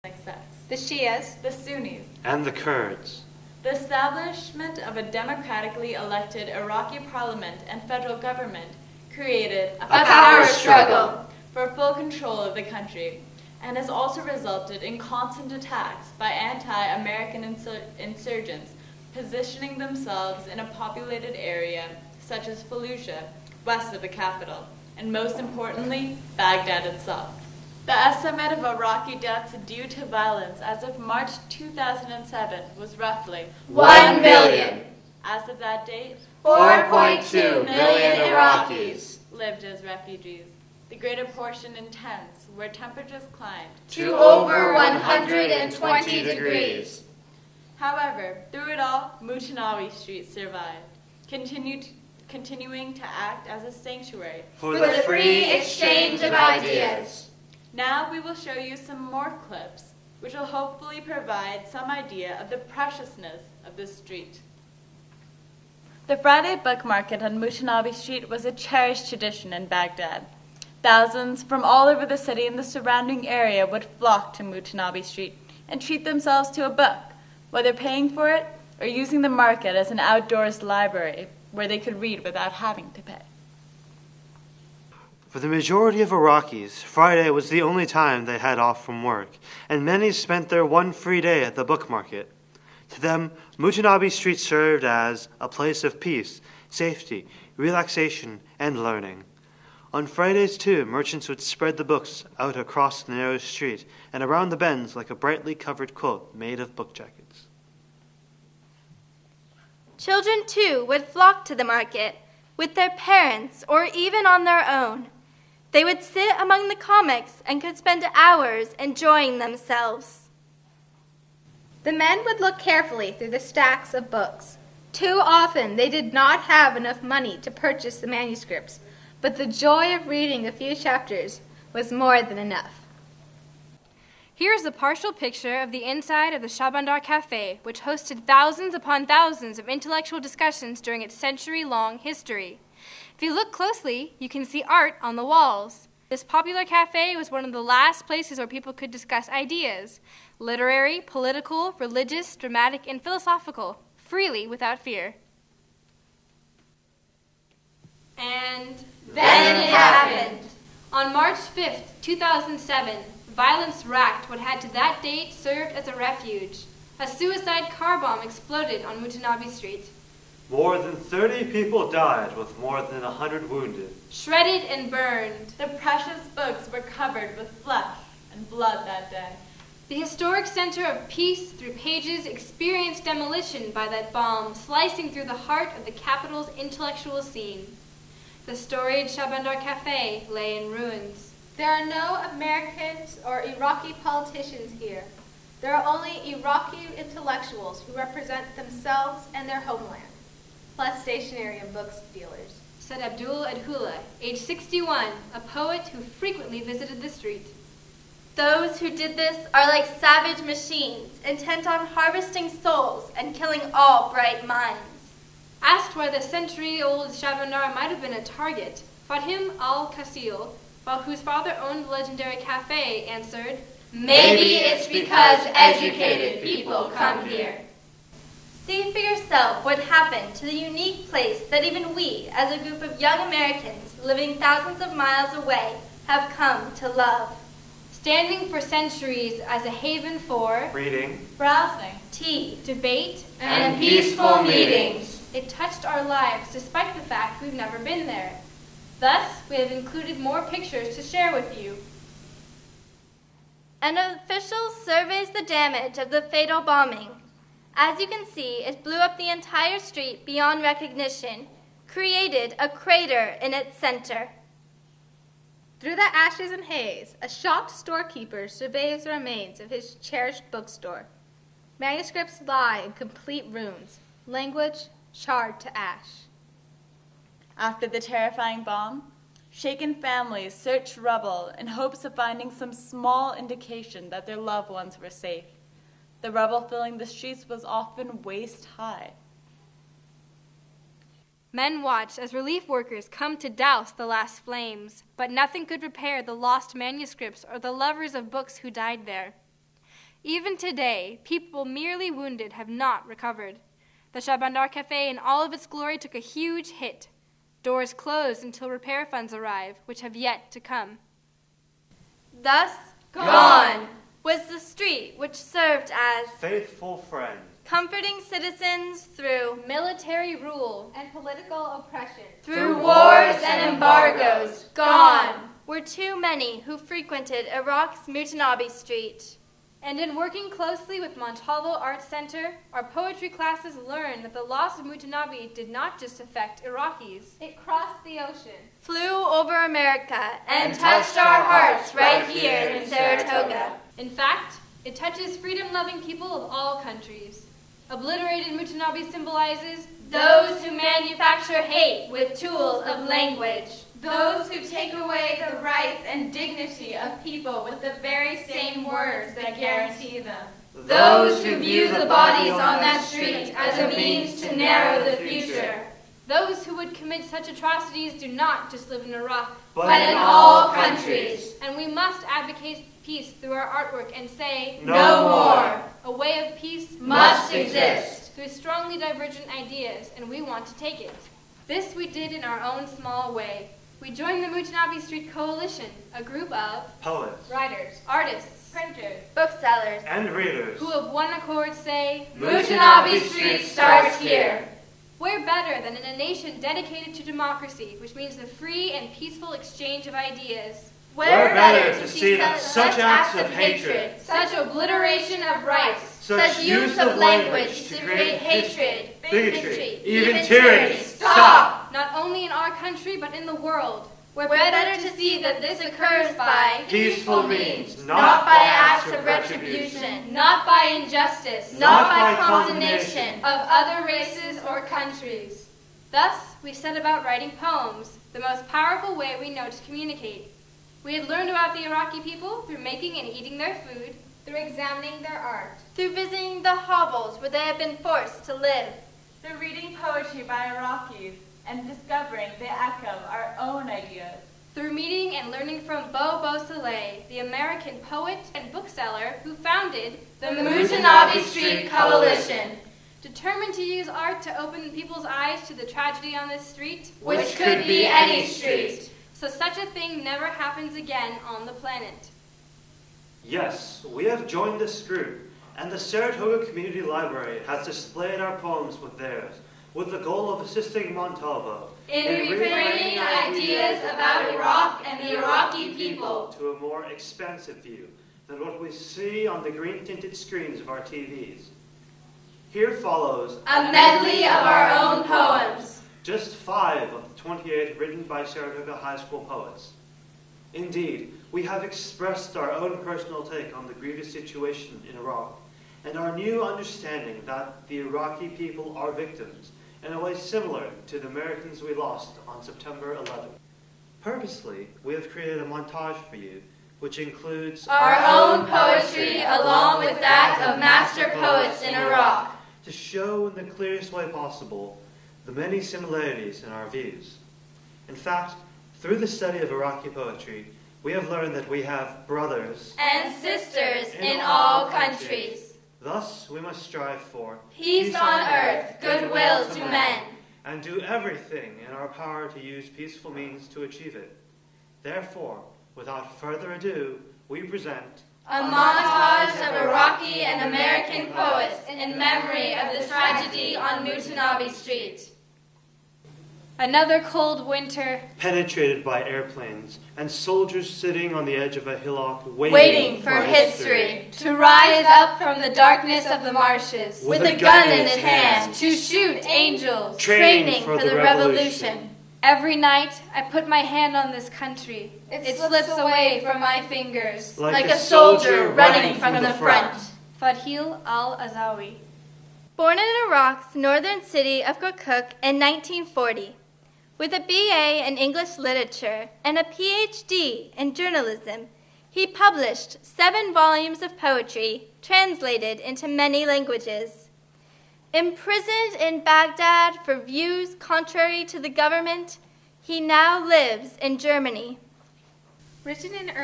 sects, the Shias, the Sunnis, and the Kurds. The establishment of a democratically elected Iraqi parliament and federal government created a power struggle for full control of the country, and has also resulted in constant attacks by anti-American insurgents positioning themselves in a populated area such as Fallujah, west of the capital, and most importantly, Baghdad itself. The estimate of Iraqi deaths due to violence as of March 2007 was roughly 1 million. As of that date, 4.2 million Iraqis lived as refugees, the greater portion in tents where temperatures climbed to over 120 degrees. However, through it all, Mutanabbi Street survived, continuing to act as a sanctuary for the free exchange of ideas. Now we will show you some more clips, which will hopefully provide some idea of the preciousness of this street. The Friday book market on Mutanabbi Street was a cherished tradition in Baghdad. Thousands from all over the city and the surrounding area would flock to Mutanabbi Street and treat themselves to a book, whether paying for it or using the market as an outdoors library where they could read without having to pay. For the majority of Iraqis, Friday was the only time they had off from work, and many spent their one free day at the book market. To them, Mutanabbi Street served as a place of peace, safety, relaxation, and learning. On Fridays, too, merchants would spread the books out across the narrow street and around the bends like a brightly covered quilt made of book jackets. Children, too, would flock to the market with their parents or even on their own. They would sit among the comics and could spend hours enjoying themselves. The men would look carefully through the stacks of books. Too often they did not have enough money to purchase the manuscripts, but the joy of reading a few chapters was more than enough. Here's a partial picture of the inside of the Shabandar Cafe, which hosted thousands upon thousands of intellectual discussions during its century-long history. If you look closely, you can see art on the walls. This popular cafe was one of the last places where people could discuss ideas, literary, political, religious, dramatic, and philosophical, freely without fear. And then it happened. On March 5th, 2007, violence racked what had to that date served as a refuge. A suicide car bomb exploded on Mutanabbi Street. More than 30 people died, with more than 100 wounded. Shredded and burned. The precious books were covered with flesh and blood that day. The historic center of peace through pages experienced demolition by that bomb, slicing through the heart of the capital's intellectual scene. The storied Shabandar Cafe lay in ruins. There are no Americans or Iraqi politicians here. There are only Iraqi intellectuals who represent themselves and their homeland, plus stationery and books dealers, said Abdul Adhula, age 61, a poet who frequently visited the street. Those who did this are like savage machines, intent on harvesting souls and killing all bright minds. Asked why the century-old Shabandar might have been a target, Fatim al-Kasil, whose father owned the legendary cafe, answered, "Maybe it's because educated people come here." See for yourself what happened to the unique place that even we, as a group of young Americans living thousands of miles away, have come to love. Standing for centuries as a haven for reading, browsing, tea, debate, and peaceful meetings. It touched our lives despite the fact we've never been there. Thus, we have included more pictures to share with you. An official surveys the damage of the fatal bombing. As you can see, it blew up the entire street beyond recognition, created a crater in its center. Through the ashes and haze, a shocked storekeeper surveys the remains of his cherished bookstore. Manuscripts lie in complete ruins, language charred to ash. After the terrifying bomb, shaken families searched rubble in hopes of finding some small indication that their loved ones were safe. The rubble filling the streets was often waist high. Men watched as relief workers come to douse the last flames, but nothing could repair the lost manuscripts or the lovers of books who died there. Even today, people merely wounded have not recovered. The Shabandar Cafe in all of its glory took a huge hit. Doors closed until repair funds arrive, which have yet to come. Thus, gone was the street which served as faithful friend, comforting citizens through military rule and political oppression. through wars and embargoes. Gone were too many who frequented Iraq's Mutanabbi Street. And in working closely with Montalvo Arts Center, our poetry classes learned that the loss of Mutanabbi did not just affect Iraqis. It crossed the ocean, Flew over America and touched our hearts right here in Saratoga. In fact, it touches freedom-loving people of all countries. Obliterated Mutanabbi symbolizes Those who manufacture hate with tools of language. Those who take away the rights and dignity of people with the very same words that guarantee them. Those who view the bodies on that street as a means to narrow the future. those who would commit such atrocities do not just live in Iraq, but in all countries. And we must advocate peace through our artwork and say, No more. A way of peace Must exist. through strongly divergent ideas, and we want to take it. This we did in our own small way. We joined the Mutanabbi Street Coalition, a group of poets, writers, artists, Printers, Booksellers, and readers who of one accord say, Mutanabbi Street starts here. We're better than in a nation dedicated to democracy, which means the free and peaceful exchange of ideas. We're better to see such acts of hatred, Such obliteration of rights, such use of language to create hatred, bigotry, even tyranny. Stop! not only in our country, but in the world. We're better to see that this occurs by peaceful means, not by acts of retribution, Not by injustice, not by condemnation. of other races or countries. Thus, we set about writing poems, the most powerful way we know to communicate. We had learned about the Iraqi people through making and eating their food, through examining their art, Through visiting the hovels where they have been forced to live, through reading poetry by Iraqis and discovering the echo of our own ideas. through meeting and learning from Bo Soleil, the American poet and bookseller who founded the Mutanabbi Street Coalition, determined to use art to open people's eyes to the tragedy on this street, which could be any street. so such a thing never happens again on the planet. Yes, we have joined this group, and the Saratoga Community Library has displayed our poems with theirs, with the goal of assisting Montalvo In reframing ideas about Iraq and the Iraqi people, to a more expansive view than what we see on the green-tinted screens of our TVs. Here follows a medley of our own poems. just 5 of the 28 written by Saratoga High School poets. Indeed, we have expressed our own personal take on the grievous situation in Iraq, and our new understanding that the Iraqi people are victims in a way similar to the Americans we lost on September 11th. Purposely, we have created a montage for you, which includes Our own poetry along with that of master poets in Iraq. to show in the clearest way possible the many similarities in our views. In fact, through the study of Iraqi poetry, we have learned that we have brothers And sisters in all countries. Thus, we must strive for Peace on earth, goodwill to men. and do everything in our power to use peaceful means to achieve it. Therefore, without further ado, we present A montage of Iraqi and American poets in memory of the tragedy on Mutanabbi Street. Another cold winter, Penetrated by airplanes and soldiers sitting on the edge of a hillock Waiting for history to rise up from the darkness of the marshes with a gun in its hand to shoot angels, training for the revolution. every night I put my hand on this country. It slips away from my fingers. Like a soldier running from the front. Fadhil al-Azawi. Born in Iraq's northern city of Kirkuk in 1940, with a BA in English literature and a PhD in journalism, he published 7 volumes of poetry translated into many languages. Imprisoned in Baghdad for views contrary to the government, he now lives in Germany. written in early